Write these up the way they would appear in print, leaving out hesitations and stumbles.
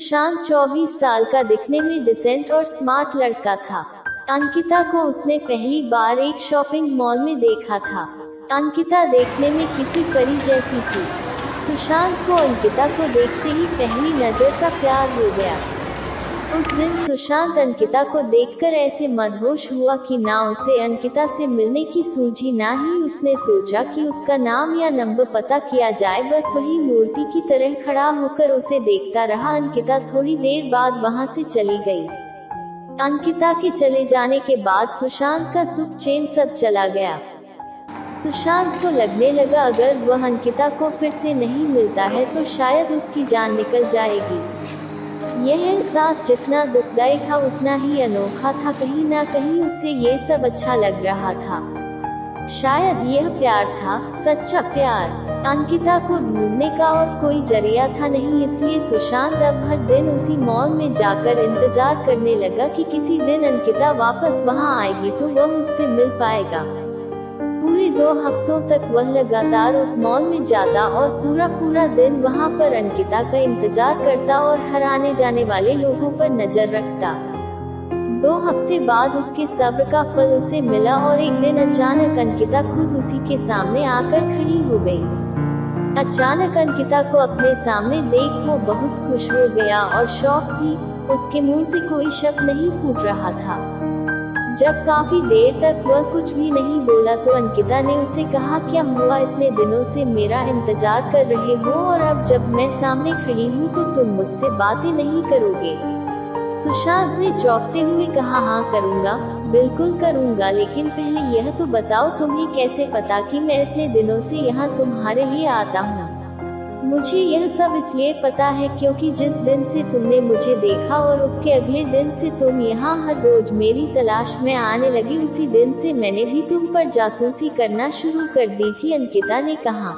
सुशांत 24 साल का दिखने में डिसेंट और स्मार्ट लड़का था। अंकिता को उसने पहली बार एक शॉपिंग मॉल में देखा था। अंकिता देखने में किसी परी जैसी थी। सुशांत को अंकिता को देखते ही पहली नजर का प्यार हो गया। उस दिन सुशांत अंकिता को देखकर ऐसे मदहोश हुआ कि ना उसे अंकिता से मिलने की सूझी, ना ही उसने सोचा कि उसका नाम या नंबर पता किया जाए। बस वही मूर्ति की तरह खड़ा होकर उसे देखता रहा। अंकिता थोड़ी देर बाद वहां से चली गई। अंकिता के चले जाने के बाद सुशांत का सुख चैन सब चला गया। सुशांत को लगने लगा अगर वह अंकिता को फिर से नहीं मिलता है तो शायद उसकी जान निकल जाएगी। यह एहसास जितना दुखदायी था उतना ही अनोखा था। कहीं ना कहीं उसे ये सब अच्छा लग रहा था। शायद यह प्यार था, सच्चा प्यार। अंकिता को ढूंढने का और कोई जरिया था नहीं, इसलिए सुशांत अब हर दिन उसी मॉल में जाकर इंतजार करने लगा कि किसी दिन अंकिता वापस वहां आएगी तो वह उससे मिल पाएगा। पूरे 2 हफ्तों तक वह लगातार उस मॉल में जाता और पूरा दिन वहां पर अंकिता का इंतजार करता और हर आने जाने वाले लोगों पर नजर रखता। 2 हफ्ते बाद उसके सब्र का फल उसे मिला और एक दिन अचानक अंकिता खुद उसी के सामने आकर खड़ी हो गई। अचानक अंकिता को अपने सामने देख वो बहुत खुश हो गया और शौक भी। उसके मुंह से कोई शब्द नहीं फूट रहा था। जब काफी देर तक वह कुछ भी नहीं बोला तो अंकिता ने उसे कहा, क्या हुआ, इतने दिनों से मेरा इंतजार कर रहे हो और अब जब मैं सामने खड़ी हूँ तो तुम मुझसे बातें नहीं करोगे? सुशांत ने चौंकते हुए कहा, हाँ करूँगा, बिल्कुल करूँगा, लेकिन पहले यह तो बताओ तुम्हें कैसे पता कि मैं इतने दिनों से यहाँ तुम्हारे लिए आता हूँ? मुझे यह सब इसलिए पता है क्योंकि जिस दिन से तुमने मुझे देखा और उसके अगले दिन से तुम यहाँ हर रोज मेरी तलाश में आने लगी, उसी दिन से मैंने भी तुम पर जासूसी करना शुरू कर दी थी, अंकिता ने कहा।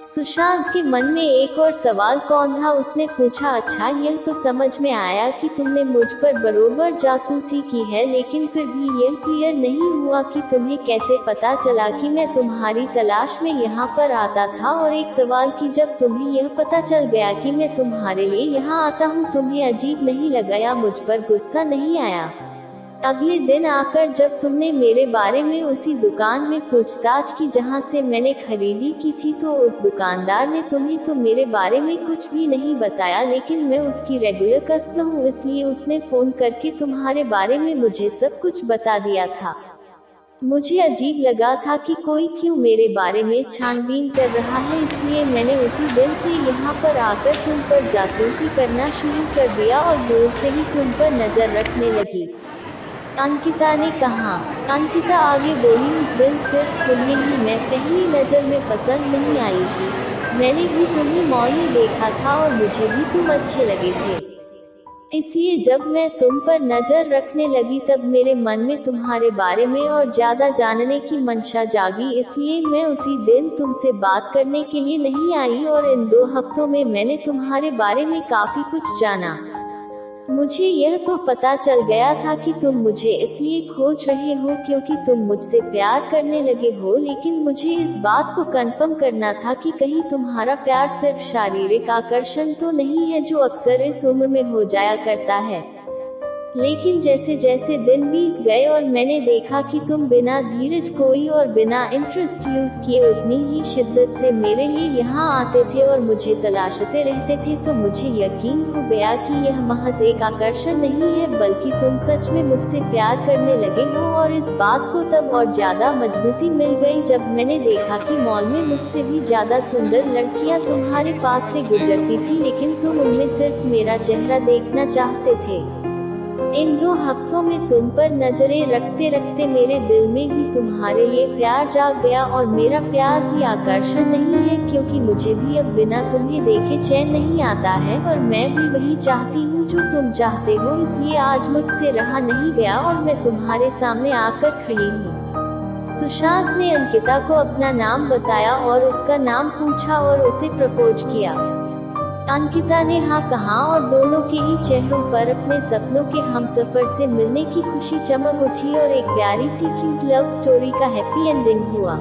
सुशांत के मन में एक और सवाल कौन था। उसने पूछा, अच्छा यह तो समझ में आया कि तुमने मुझ पर बरोबर जासूसी की है, लेकिन फिर भी यह क्लियर नहीं हुआ कि तुम्हें कैसे पता चला कि मैं तुम्हारी तलाश में यहाँ पर आता था। और एक सवाल कि जब तुम्हें यह पता चल गया कि मैं तुम्हारे लिए यहाँ आता हूँ, तुम्हें अजीब नहीं लगा या मुझ पर गुस्सा नहीं आया? अगले दिन आकर जब तुमने मेरे बारे में उसी दुकान में पूछताछ की जहां से मैंने खरीदी की थी, तो उस दुकानदार ने तुम्हें तो मेरे बारे में कुछ भी नहीं बताया, लेकिन मैं उसकी रेगुलर कस्टमर हूँ, इसलिए उसने फोन करके तुम्हारे बारे में मुझे सब कुछ बता दिया था। मुझे अजीब लगा था कि कोई क्यों मेरे बारे में छानबीन कर रहा है, इसलिए मैंने उसी दिन से यहाँ पर आकर तुम पर जासूसी करना शुरू कर दिया और दूर से ही तुम पर नजर रखने लगी, अंकिता ने कहा। अंकिता आगे बोली, उस दिन सिर्फ तुम्हें ही मैं पहली नजर में पसंद नहीं आई थी। मैंने भी तुम्हें मॉल में देखा था और मुझे भी तुम अच्छे लगे थे, इसलिए जब मैं तुम पर नजर रखने लगी तब मेरे मन में तुम्हारे बारे में और ज्यादा जानने की मंशा जागी, इसलिए मैं उसी दिन तुमसे बात करने के लिए नहीं आई और इन 2 हफ्तों में मैंने तुम्हारे बारे में काफी कुछ जाना। मुझे यह तो पता चल गया था कि तुम मुझे इसलिए खोज रहे हो क्योंकि तुम मुझसे प्यार करने लगे हो, लेकिन मुझे इस बात को कंफर्म करना था कि कहीं तुम्हारा प्यार सिर्फ शारीरिक आकर्षण तो नहीं है जो अक्सर इस उम्र में हो जाया करता है। लेकिन जैसे जैसे दिन बीत गए और मैंने देखा कि तुम बिना धीरज खोई और बिना इंटरेस्ट यूज किए उतनी ही शिद्दत से मेरे लिए यहाँ आते थे और मुझे तलाशते रहते थे, तो मुझे यकीन हो गया कि यह महज एक आकर्षण नहीं है बल्कि तुम सच में मुझसे प्यार करने लगे हो। और इस बात को तब और ज्यादा मजबूती मिल गई जब मैंने देखा कि मॉल में मुझसे भी ज्यादा सुंदर लड़कियाँ तुम्हारे पास से गुजरती थी, लेकिन तुम उनमें सिर्फ मेरा चेहरा देखना चाहते थे। इन 2 हफ्तों में तुम पर नजरें रखते रखते मेरे दिल में भी तुम्हारे लिए प्यार जाग गया और मेरा प्यार भी आकर्षण नहीं है क्योंकि मुझे भी अब बिना तुम्हें देखे चैन नहीं आता है और मैं भी वही चाहती हूँ जो तुम चाहते हो, इसलिए आज मुझसे रहा नहीं गया और मैं तुम्हारे सामने आकर खड़ी हूँ। सुशांत ने अंकिता को अपना नाम बताया और उसका नाम पूछा और उसे प्रपोज किया। अंकिता ने हाँ कहा और दोनों के ही चेहरों पर अपने सपनों के हमसफर से मिलने की खुशी चमक उठी और एक प्यारी सी क्यूट लव स्टोरी का हैप्पी एंडिंग हुआ।